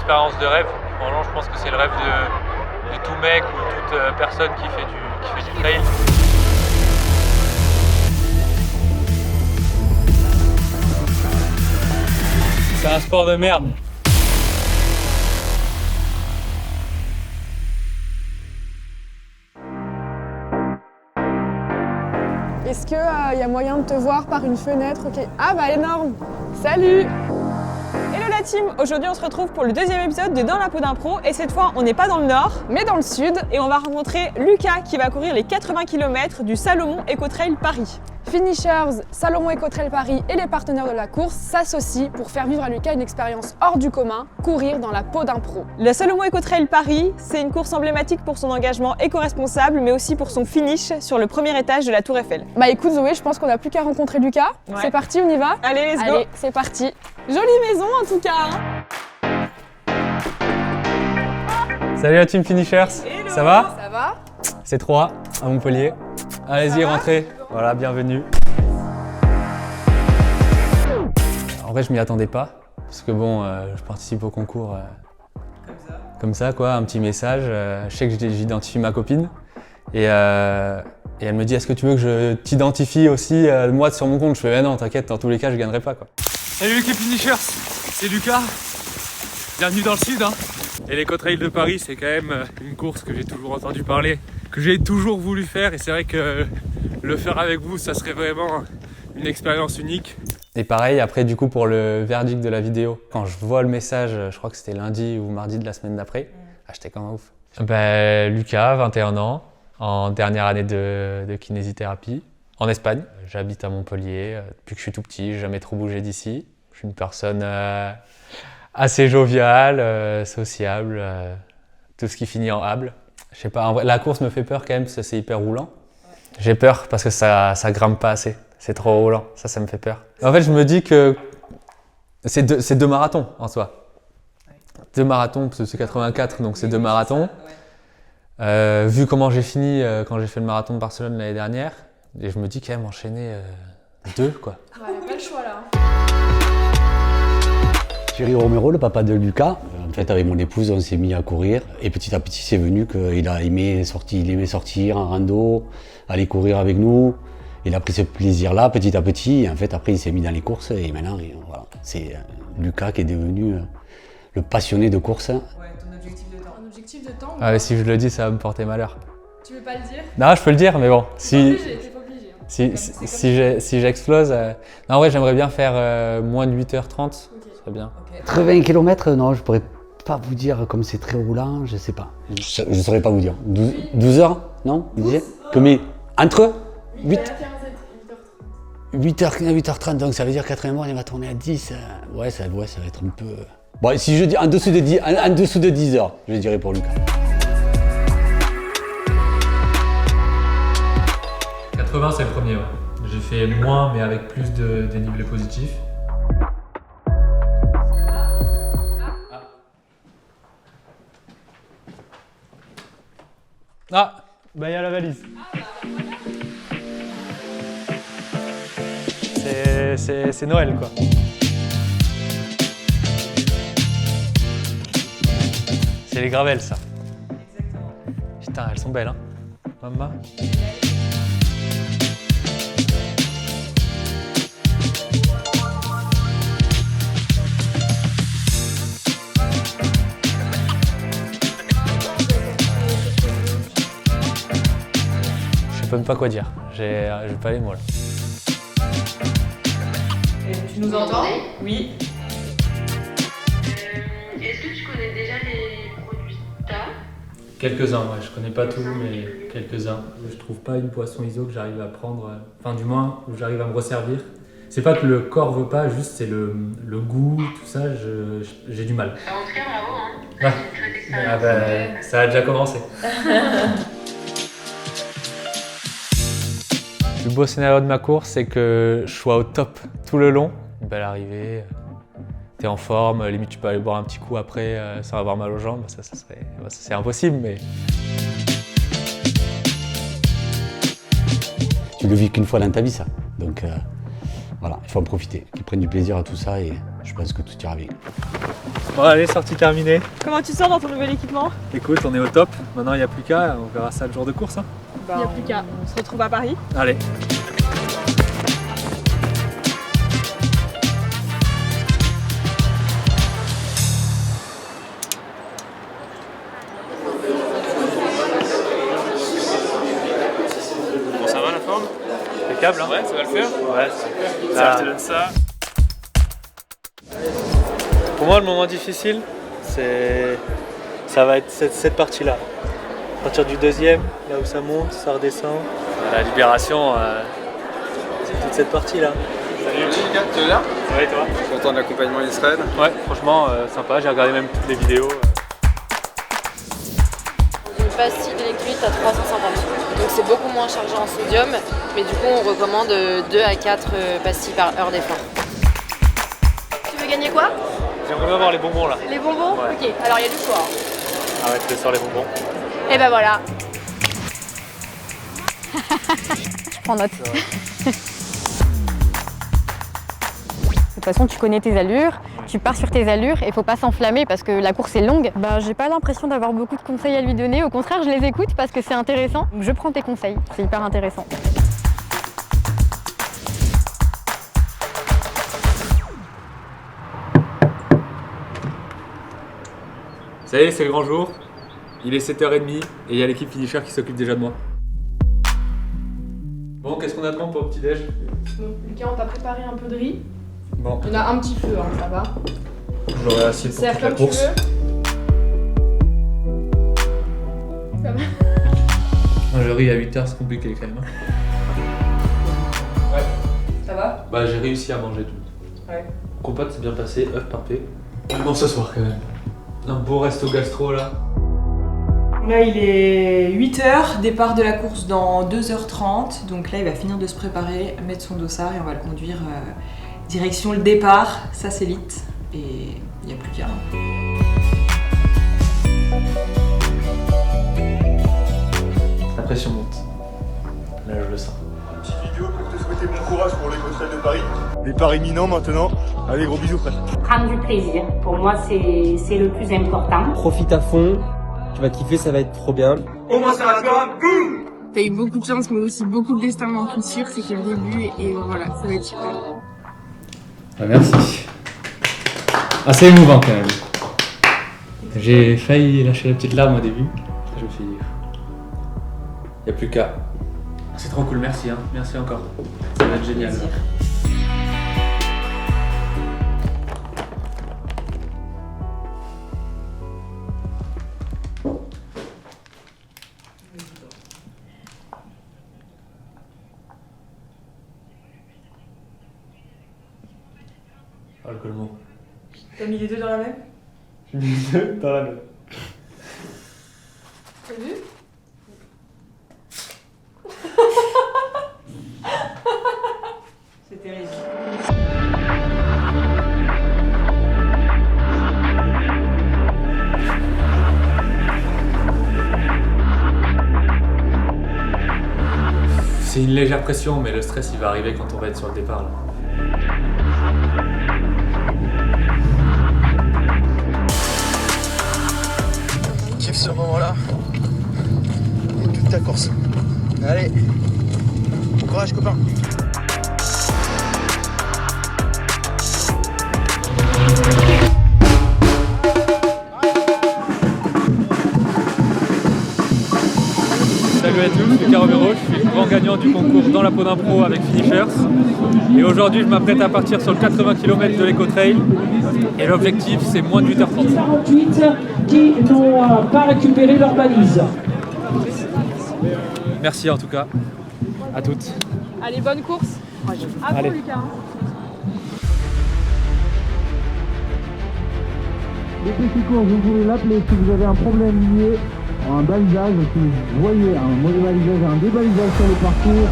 expérience de rêve. Franchement, je pense que c'est le rêve de tout mec ou toute personne qui fait du trail. C'est un sport de merde. Est-ce qu'il y a moyen de te voir par une fenêtre? Ok. Ah bah énorme. Salut. Hello la team, aujourd'hui on se retrouve pour le deuxième épisode de Dans la peau d'un pro et cette fois on n'est pas dans le nord Mais dans le sud. et on va rencontrer Lucas qui va courir les 80 km du Salomon Eco Trail Paris. Finishers, Salomon Eco Trail Paris et les partenaires de la course s'associent pour faire vivre à Lucas une expérience hors du commun, courir dans la peau d'un pro. Le Salomon Eco Trail Paris, c'est une course emblématique pour son engagement éco-responsable mais aussi pour son finish sur le premier étage de la Tour Eiffel. Bah écoute Zoé, je pense qu'on n'a plus qu'à rencontrer Lucas. Ouais. C'est parti, on y va? Allez, let's go. Allez, c'est parti. Jolie maison en tout cas. Salut la team Finishers. Hello. Ça va? Ça va? C'est 3 à Montpellier. Allez-y, va rentrez. Voilà, bienvenue. En vrai, je m'y attendais pas. Parce que bon, je participe au concours comme ça, quoi, un petit message. Je sais que j'identifie ma copine. Et elle me dit, est-ce que tu veux que je t'identifie aussi, moi, sur mon compte? Je fais, non, t'inquiète, dans tous les cas, je gagnerai pas, quoi. Salut l'équipe Finishers, c'est Lucas. Bienvenue dans le sud. Et l'Eco Trail de Paris, c'est quand même une course que j'ai toujours entendu parler, que j'ai toujours voulu faire. Et c'est vrai que le faire avec vous, ça serait vraiment une expérience unique. Et pareil, après, du coup, pour le verdict de la vidéo, quand je vois le message, je crois que c'était lundi ou mardi de la semaine d'après, j'étais comme un ouf. Lucas, 21 ans, en dernière année de kinésithérapie, en Espagne. J'habite à Montpellier depuis que je suis tout petit, j'ai jamais trop bougé d'ici. Je suis une personne assez joviale, sociable, tout ce qui finit en able. Je sais pas, en vrai, la course me fait peur quand même parce que c'est hyper roulant. J'ai peur parce que ça grimpe pas assez, c'est trop roulant, ça me fait peur. En fait, je me dis que c'est deux marathons en soi. 2 marathons, parce que c'est 84, donc c'est 2 marathons. Vu comment j'ai fini quand j'ai fait le marathon de Barcelone l'année dernière, et je me dis quand même enchaîner 2 quoi. Ouais, pas le choix là. Thierry Romero, le papa de Lucas, en fait avec mon épouse on s'est mis à courir et petit à petit c'est venu qu'il aimait sortir en rando, aller courir avec nous. Il a pris ce plaisir-là petit à petit et en fait après il s'est mis dans les courses et maintenant voilà, c'est Lucas qui est devenu le passionné de course. Ouais, ton objectif de temps. Un objectif de temps? Ah, mais si je le dis, ça va me porter malheur. Tu veux pas le dire? Non, je peux le dire, mais bon, T'es pas obligé. si j'explose... Non, en vrai, j'aimerais bien faire moins de 8h30, ce serait bien. 80 km, non, je pourrais pas vous dire comme c'est très roulant, je sais pas. Je saurais pas vous dire. 12 heures, non? Vous disiez combien? Entre 8h30, donc ça veut dire 80 morts, il va tourner à 10. Ouais, ça va être un peu... Bon, si je dis en dessous de 10 heures, je dirais pour Lucas. 80, c'est le premier, ouais. J'ai fait moins, mais avec plus de dénivelé positif. Ah, bah il y a la valise. C'est Noël, quoi. C'est les gravelles, ça. Exactement. Putain, elles sont belles, hein. Maman. Je sais même pas quoi dire. J'ai pas les mots là. Et tu nous entends? Oui. Est-ce que tu connais déjà les produits TAF? Quelques-uns, ouais. Je connais pas tout, mais quelques-uns. Je trouve pas une boisson ISO que j'arrive à prendre, enfin du moins où j'arrive à me resservir. C'est pas que le corps veut pas, juste c'est le goût, tout ça, j'ai du mal. En tout cas, bravo, hein. Ouais. C'est une chouette expérience. Ah bah, ça a déjà commencé. Le beau scénario de ma course, c'est que je sois au top tout le long. Une belle arrivée, t'es en forme, limite tu peux aller boire un petit coup après sans avoir mal aux jambes, ça c'est impossible, mais... Tu le vis qu'une fois dans ta vie, ça. Donc voilà, il faut en profiter, qu'ils prennent du plaisir à tout ça et je pense que tout ira bien. Bon allez, sortie terminée. Comment tu te sens dans ton nouvel équipement? Écoute, on est au top. Maintenant, il n'y a plus qu'à. On verra ça le jour de course. Hein. Il n'y a plus qu'à. On se retrouve à Paris. Allez. Bon, ça va la forme? Impeccable, hein? Ouais, ça va le faire? Ouais, ça va le faire. Ça, je te donne ça. Pour moi, le moment difficile, ça va être cette partie-là. À partir du deuxième, là où ça monte, ça redescend. La libération, c'est toute cette partie-là. Salut Lucas, tu vas bien? Ouais, et toi? Content de l'accompagnement Israël? Ouais, franchement, sympa. J'ai regardé même toutes les vidéos. Une pastille d'électrolyte à 350. Donc c'est beaucoup moins chargé en sodium, mais du coup on recommande 2 à 4 pastilles par heure d'effort. Tu veux gagner quoi? J'aimerais bien voir les bonbons là. Les bonbons? Ouais. Ok, alors il y a du choix. Arrête de sur les bonbons. Et ben voilà. Je prends note. De toute façon, tu connais tes allures, tu pars sur tes allures et il faut pas s'enflammer parce que la course est longue. Bah, j'ai pas l'impression d'avoir beaucoup de conseils à lui donner. Au contraire, je les écoute parce que c'est intéressant. Donc, je prends tes conseils, c'est hyper intéressant. Ça y est, c'est le grand jour. Il est 7h30 et il y a l'équipe finisher qui s'occupe déjà de moi. Bon, qu'est-ce qu'on attend pour le petit-déj? Lucas, on t'a préparé un peu de riz. Bon, Il y en a un petit peu, hein, ça va. j'aurai assez pour Serre toute la comme tu course. veux. Ça va. Le riz à 8h, c'est compliqué quand même. Ouais. Ça va? Bah, j'ai réussi à manger tout. Ouais. Compote s'est bien passé, œuf parfait. Bon, ce soir quand même. Un beau resto gastro là. Là, il est 8h, départ de la course dans 2h30. Donc là, il va finir de se préparer, mettre son dossard et on va le conduire direction le départ. Ça, c'est lit. Et il n'y a plus qu'à. La pression monte. Là, je le sens. Petite vidéo pour te souhaiter bon courage pour les Côtes de Paris. Départ imminent maintenant. Allez, gros bisous frère. Prendre du plaisir, pour moi c'est le plus important. Profite à fond, tu vas kiffer, ça va être trop bien. Au moins ça va toi, boum. T'as eu beaucoup de chance, mais aussi beaucoup de destin dans tout sûr, c'est que le début, et voilà, ça va être super. Ah, merci. Assez émouvant quand même. J'ai failli lâcher la petite larme au début. Je me suis dit, il n'y a plus qu'à. C'est trop cool, merci. Hein. Merci encore. Ça va être génial. Là. Oh le colmo. T'as mis les deux dans la même? J'ai mis les deux dans la même. T'as vu? C'est terrible. C'est une légère pression, mais le stress il va arriver quand on va être sur le départ. Là. Kiffe ce moment-là. Et toute ta course. Allez. Bon courage copain. Salut à tous, je suis Caro Romero, je suis le grand gagnant du concours dans la peau d'un pro avec Finishers. Et aujourd'hui je m'apprête à partir sur le 80 km de l'Eco-Trail. Et l'objectif c'est moins de 8h30. 48 qui n'ont pas récupéré leur balise. Merci en tout cas, à toutes. Allez, bonne course. À Allez. vous, Lucas. Les petits cours, vous pouvez l'appeler si vous avez un problème lié à un balisage, si vous voyez un mauvais balisage, un débalisage sur le parcours.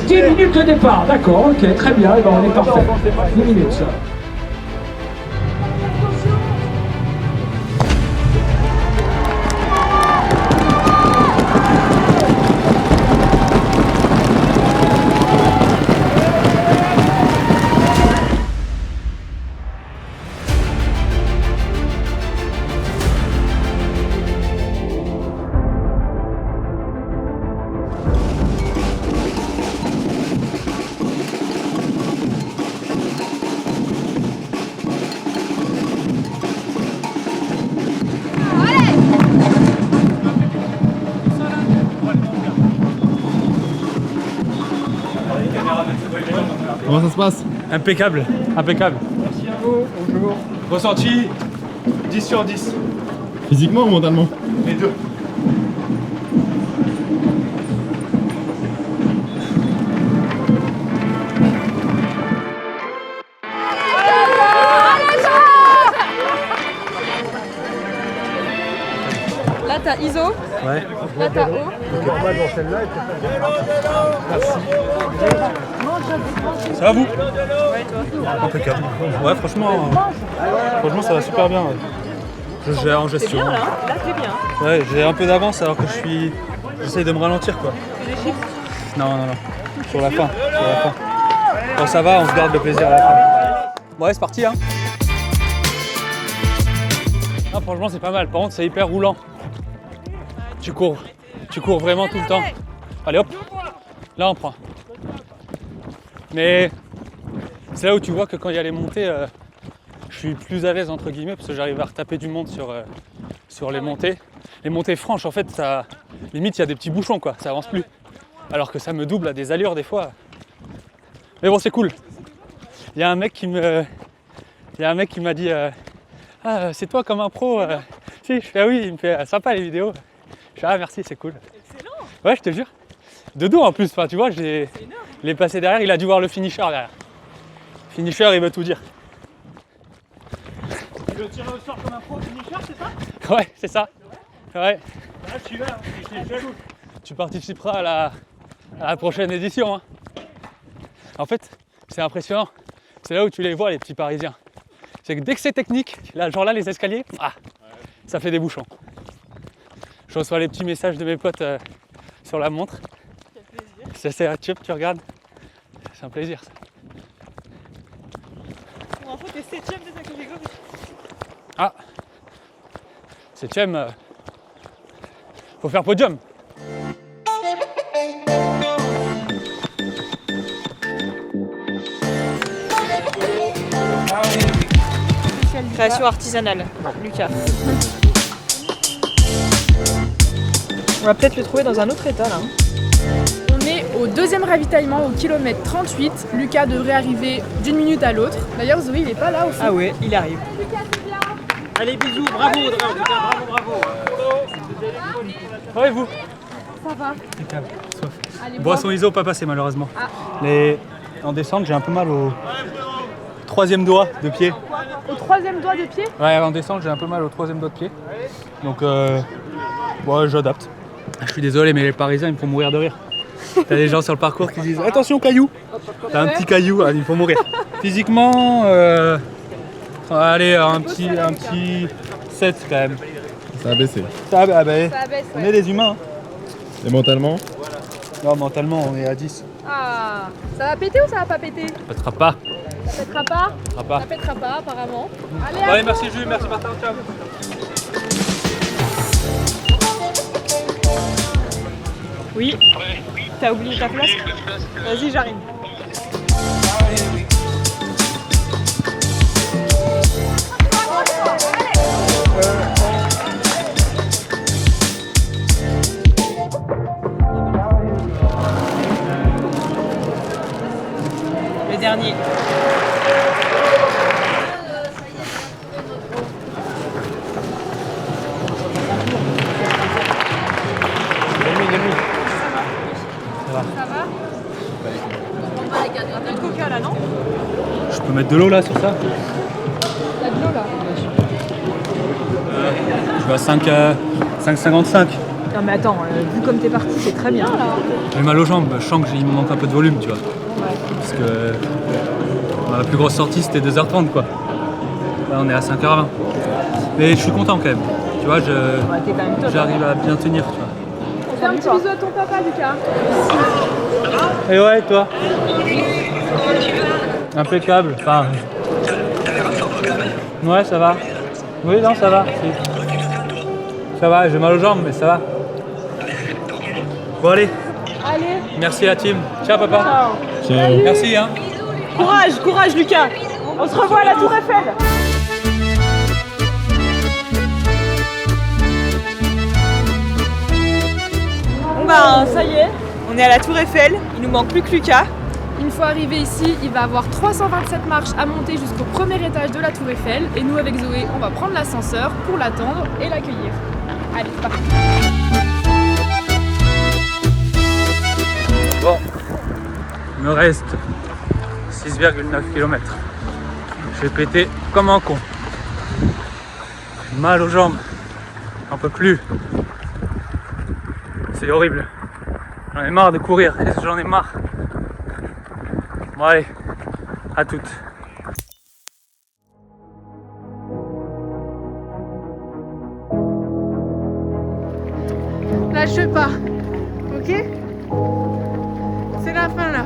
10 minutes de départ, d'accord, ok, très bien, et ben on est parfait. 10 minutes. Comment ça se passe? Impeccable, impeccable. Merci à vous, bonjour. Ressenti 10 sur 10. Physiquement ou mentalement? Les deux. Là, t'as ISO. Ouais. Là, t'as O. Ça va vous? Ouais, toi. Impeccable. Ouais, franchement ça va super bien. Je gère en gestion. C'est bien là, là t'es bien. Ouais, j'ai un peu d'avance alors que j'essaye de me ralentir quoi. C'est des chiffres? Non. Sur la fin. Quand ça va, on se garde le plaisir à la fin. Ouais, c'est parti hein. Ah, franchement c'est pas mal, par contre c'est hyper roulant. Tu cours vraiment tout le temps. Allez hop, là on prend. Mais c'est là où tu vois que quand il y a les montées, je suis plus à l'aise entre guillemets parce que j'arrive à retaper du monde sur les montées. Les montées franches en fait, ça limite il y a des petits bouchons quoi, ça avance plus. Alors que ça me double à des allures des fois. Mais bon c'est cool. Il y a un mec qui m'a dit ah c'est toi comme un pro Si je fais ah oui, il me fait sympa les vidéos. Je fais ah merci c'est cool. Excellent. Ouais je te jure. De dos en plus, enfin, tu vois, l'ai passé derrière, il a dû voir le finisher derrière. Finisher il veut tout dire. Tu veux tirer au sort comme un pro finisher, c'est ça? Ouais c'est ça. Ouais. Là je suis là, je suis jaloux. Tu participeras à la prochaine édition. Hein. En fait, c'est impressionnant. C'est là où tu les vois, les petits Parisiens. C'est que dès que c'est technique, là, genre là, les escaliers, ça fait des bouchons. Je reçois les petits messages de mes potes sur la montre. Quel plaisir. C'est à Chup, tu regardes. C'est un plaisir ça. Pour info, t'es 7ème de ta catégorie. Ah 7ème, faut faire podium. Création artisanale, Lucas. On va peut-être le trouver dans un autre état là. On est au deuxième ravitaillement au kilomètre 38. Lucas devrait arriver d'une minute à l'autre. D'ailleurs Zoé il est pas là au fond. Ah ouais, il arrive. Allez bisous, bravo Audrey, bravo. Ouais vous? Ça va. Impeccable, soif. Allez, Boisson ISO pas passé malheureusement. Ah. En descente j'ai un peu mal au troisième doigt de pied. Au troisième doigt de pied? Ouais en descente j'ai un peu mal au troisième doigt de pied. Donc ouais j'adapte. Je suis désolé mais les Parisiens ils me font mourir de rire. T'as des gens sur le parcours qui disent attention caillou. T'as un petit caillou, il faut mourir. Physiquement allez un petit 7 quand même. Ça a baissé. Ça a baissé. On Ouais. est des humains. Et mentalement? Non mentalement on est à 10. Ah, ça va péter ou ça va pas péter? Ça pètera pas. Ça pètera pas? Ça pètera pas. Ça pètera pas apparemment. Allez, Ouais à merci Jules, merci Martin, ciao. Oui. T'as oublié ta place? Vas-y, j'arrive. Le dernier. Coca là, non? Je peux mettre de l'eau là sur ça? T'as de l'eau là. Je vais à 5,55. Non mais attends, vu comme t'es parti, c'est très bien là. J'ai mal aux jambes, je sens qu'il me manque un peu de volume, tu vois. Parce que la plus grosse sortie c'était 2h30 quoi. Là on est à 5h20. Mais je suis content quand même. Tu vois, t'es quand même top. j'arrive à bien tenir, tu vois. Fais un petit bisou à ton papa, Lucas. Et ouais, toi? Impeccable. Enfin. Ouais, ça va. Oui, non, ça va. Si. Ça va, j'ai mal aux jambes, mais ça va. Bon, allez. Allez. Merci la team. Ciao, papa. Ciao. Ciao. Merci, hein. Courage, courage, Lucas. On se revoit à la Tour Eiffel. Bon bah, ça y est, on est à la Tour Eiffel. Il nous manque plus que Lucas. Une fois arrivé ici, il va avoir 327 marches à monter jusqu'au premier étage de la Tour Eiffel. Et nous, avec Zoé, on va prendre l'ascenseur pour l'attendre et l'accueillir. Allez, c'est parti. Bon, il me reste 6,9 km. Je vais péter comme un con. J'ai mal aux jambes, j'en peux plus. C'est horrible. J'en ai marre de courir, j'en ai marre. Bon allez, à toutes. Lâche pas, ok? C'est la fin là.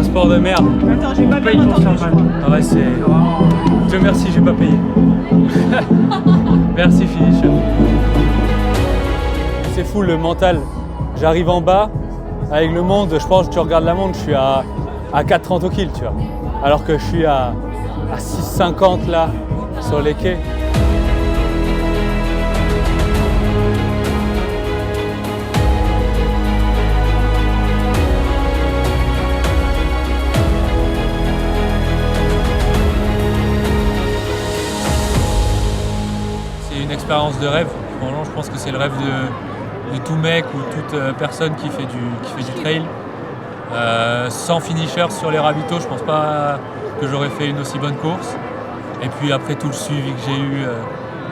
Sport de merde. Attends, j'ai pas bien entendu. Ah ouais, c'est... Dieu merci, j'ai pas payé. Merci Finish. C'est fou le mental. J'arrive en bas, avec le monde, je pense que tu regardes la montre, je suis à 4,30 au kill, tu vois. Alors que je suis à 6,50 là, sur les quais. Expérience de rêve. Franchement, je pense que c'est le rêve de tout mec ou toute personne qui fait du trail. Sans finisher sur les ravitaux, je pense pas que j'aurais fait une aussi bonne course. Et puis après tout le suivi que j'ai eu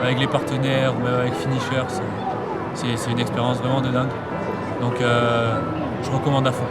avec les partenaires ou même avec finisher, c'est une expérience vraiment de dingue. Donc je recommande à fond.